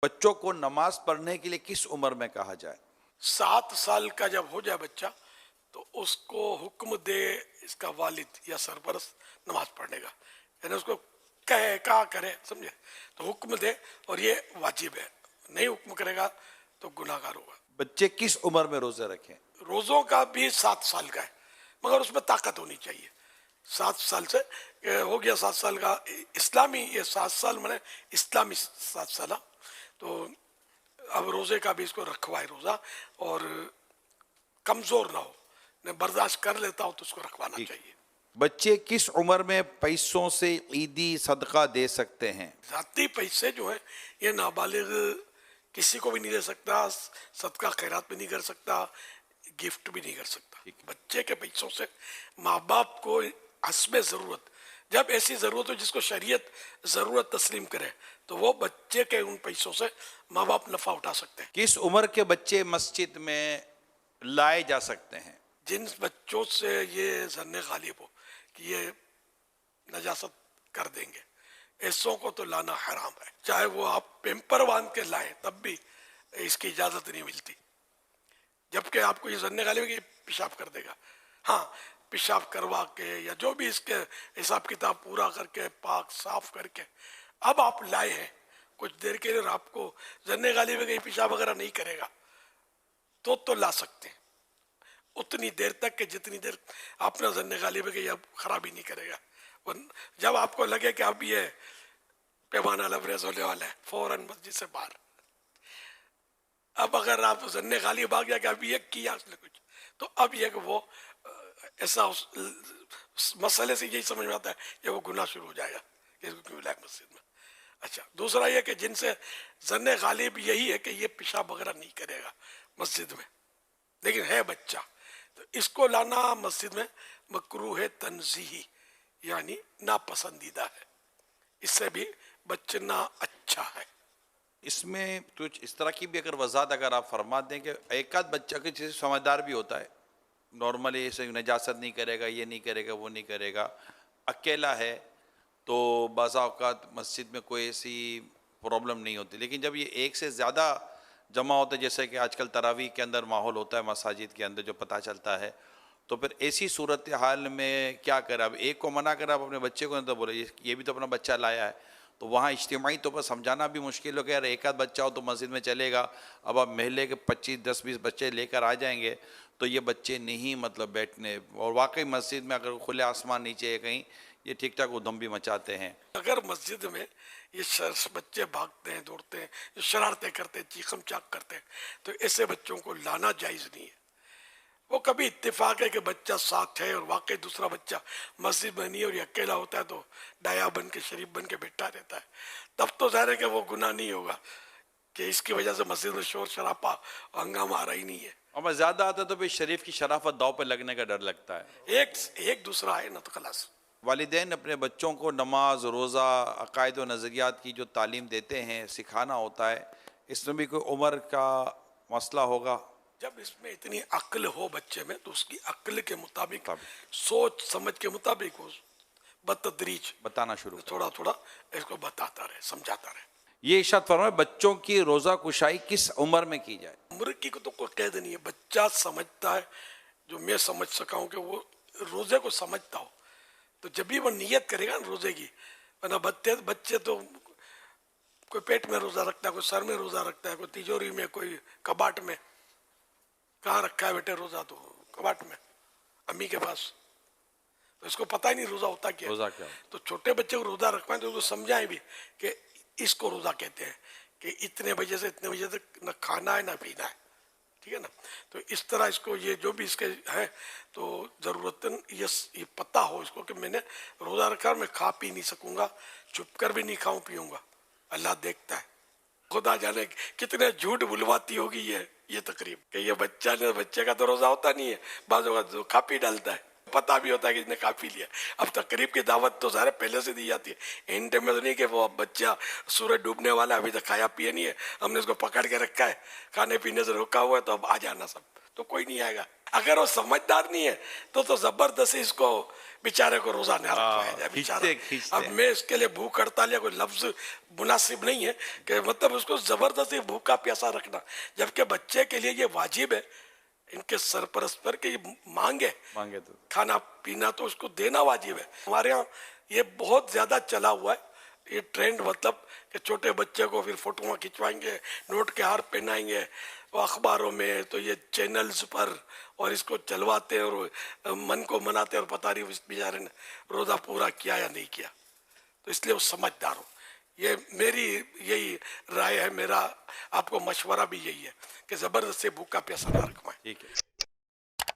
बच्चों को नमाज पढ़ने के लिए किस उम्र में कहा जाए? 7 साल का जब हो जाए बच्चा तो उसको हुक्म दे इसका वालिद या सरपरस्त नमाज पढ़ने का, यानी उसको कहे कहा करे, समझे, तो हुक्म दे और ये वाजिब है। नहीं हुक्म करेगा तो गुनाहगार होगा। बच्चे किस उम्र में रोजे रखें? रोज़ों का भी 7 साल का है, मगर उसमें ताकत होनी चाहिए। 7 साल से हो गया 7 साल का इस्लामी, ये 7 साल मैंने इस्लामी 7 साल। तो अब रोज़े का भी इसको रखवाए रोज़ा, और कमज़ोर ना हो, ने बर्दाश्त कर लेता हो तो उसको रखवाना चाहिए। बच्चे किस उम्र में पैसों से ईदी सदका दे सकते हैं? जाती पैसे जो है ये नाबालिग किसी को भी नहीं दे सकता, सदका खैरात भी नहीं कर सकता, गिफ्ट भी नहीं कर सकता। बच्चे के पैसों से माँ बाप को हस्बे ज़रूरत, जब ऐसी ज़रूरत हो जिसको शरीयत ज़रूरत तस्लीम करे, तो वो बच्चे के उन पैसों से माँ बाप नफ़ा उठा सकते हैं। किस उम्र के बच्चे मस्जिद में लाए जा सकते हैं? जिन बच्चों से ये ज़न्ने गालिब हो कि ये नजासत कर देंगे, ऐसों को तो लाना हराम है। चाहे वो आप पेम्पर बांध के लाए तब भी इसकी इजाज़त नहीं मिलती, जबकि आपको ये ज़न्ने गालिब है कि पेशाब कर देगा। हाँ, पेशाब करवा के या जो भी इसके हिसाब किताब पूरा करके पाक साफ करके अब आप लाए हैं, कुछ देर के लिए आपको ज़न्ने गालिब है कि पेशाब वगैरह नहीं करेगा, तो ला सकते हैं उतनी देर तक के जितनी देर आपने ज़न्ने गालिब है कि ये अब खराबी नहीं करेगा। जब आपको लगे कि अब ये पैमाना लबरेज होने वाला है, फौरन मस्जिद से बाहर। अब अगर आप ज़न्ने गालिब आ गया कि अब ये किया उसने कुछ, तो अब ये कि वो ऐसा उस मसले से यही समझ में आता है कि वो गुनाह शुरू हो जाएगा कि इसको क्यों लाए मस्जिद में। अच्छा, दूसरा ये कि जिनसे ज़न्ने गालिब यही है कि ये पेशाब वगैरह नहीं करेगा मस्जिद में, लेकिन है बच्चा, तो इसको लाना मस्जिद में मकरूह है तंज़ीही, यानी नापसंदीदा है, इससे भी बचना अच्छा है। इसमें कुछ इस तरह की भी अगर वजाहत अगर आप फरमा दें कि एक आध बच्चा की चीज़ समझदार भी होता है, नॉर्मली ऐसे नजासत नहीं करेगा, ये नहीं करेगा, वो नहीं करेगा, अकेला है, तो बाज़ औक़ात मस्जिद में कोई ऐसी प्रॉब्लम नहीं होती। लेकिन जब ये एक से ज़्यादा जमा होता है, जैसे कि आजकल तरावी के अंदर माहौल होता है मसाजिद के अंदर जो पता चलता है, तो फिर ऐसी सूरत हाल में क्या करें? अब एक को मना कर आप अपने बच्चे को तो बोले ये भी तो अपना बच्चा लाया है, तो वहाँ इज्तिमाई तौर पर समझाना भी मुश्किल हो गया। यार एक आध बच्चा हो तो मस्जिद में चलेगा, अब आप महल्ले के 25, 10, 20 बच्चे लेकर आ जाएंगे तो ये बच्चे नहीं मतलब बैठने, और वाकई मस्जिद में अगर खुले आसमान नीचे है कहीं, ये ठीक ठाक उधम भी मचाते हैं। अगर मस्जिद में ये बच्चे भागते हैं, दौड़ते हैं, जो शरारतें करते हैं, चीखम चाक करते हैं, तो ऐसे बच्चों को लाना जायज़ नहीं है। वो कभी इत्तेफाक है कि बच्चा साथ है और वाकई दूसरा बच्चा मस्जिद में नहीं और ये अकेला होता है तो डाया बन के शरीफ बन के बैठा रहता है, तब तो ज़ाहिर है कि वो गुनाह नहीं होगा कि इसकी वजह से मस्जिद में शोर शराबा हंगामा आ रहा ही नहीं है। और ज़्यादा आता तो फिर शरीफ की शराफत दाव पे लगने का डर लगता है। एक दूसरा है ना, तो खलास। वालिदैन अपने बच्चों को नमाज, रोज़ा, अकायद व नज़रियात की जो तालीम देते हैं, सिखाना होता है, इसमें भी कोई उम्र का मसला होगा? जब इसमें इतनी अक्ल हो बच्चे में तो उसकी अक्ल के मुताबिक, सोच समझ के मुताबिक हो बतदरीज बताना शुरू थोड़ा थोड़ा इसको बताता रहे, समझाता रहे। ये इरशाद फरमाए बच्चों की रोज़ा कुशाई किस उम्र में की जाए? उम्र की को तो कोई कैद नहीं है, बच्चा समझता है, जो मैं समझ सका हूँ कि वो रोज़े को समझता हो, तो जब भी वो नियत करेगा ना रोज़े की, वरना बच्चे तो कोई पेट में रोज़ा रखता है, कोई सर में रोज़ा रखता है, कोई तिजोरी में, कोई कबाट में। कहाँ रखा है बेटे रोज़ा? तो कबाट में, अम्मी के पास। तो इसको पता ही नहीं रोज़ा होता क्या। रोज़ा क्या? तो छोटे बच्चे को रोज़ा रखवाएं तो उसको समझाएं भी कि इसको रोज़ा कहते हैं कि इतने बजे से इतने बजे तक न खाना है ना पीना है, ठीक है ना। तो इस तरह इसको ये जो भी इसके है तो ज़रूरतन ये पता हो इसको कि मैंने रोज़ा रखा और मैं खा पी नहीं सकूँगा, छुप कर भी नहीं खाऊँ पीऊँगा, अल्लाह देखता है। खुदा जाने कितने झूठ बुलवाती होगी ये तकरीब कि ये बच्चे का तो रोज़ा होता नहीं है, बाज़ तो खा पी डालता है, पता भी होता है कि इसने खा पी लिया। अब तकरीब की दावत तो सारे पहले से दी जाती है, इन टाइम में तो नहीं कि वो बच्चा सूरज डूबने वाला है, अभी तक खाया पिया नहीं है, हमने इसको पकड़ के रखा है, खाने पीने से रोका हुआ है, तो अब आ जाना सब, तो कोई नहीं आएगा। अगर वो समझदार नहीं है तो जबरदस्ती इसको बेचारे को रोजाना रखवाया जाए बेचारा। खींचते अब मैं इसके लिए भूख हड़ताल या कोई लफ्ज मुनासिब नहीं है कि मतलब उसको जबरदस्ती भूखा प्यासा रखना, जबकि बच्चे के लिए ये वाजिब है इनके सरपरस्त पर कि मांगे तो खाना पीना, तो उसको देना वाजिब है। हमारे यहाँ ये बहुत ज्यादा चला हुआ है ये ट्रेंड, मतलब कि छोटे बच्चे को फिर फोटोआं खिंचवाएंगे, नोट के हार पहनाएंगे, वो अखबारों में तो ये चैनल्स पर, और इसको चलवाते हैं और मन को मनाते हैं, और पता नहीं उस बेचारे ने रोजा पूरा किया या नहीं किया। तो इसलिए वो समझदार हो, ये मेरी यही राय है, मेरा आपको मशवरा भी यही है कि जबरदस्ती भूखा प्यासा ना रखवाएं। ठीक है।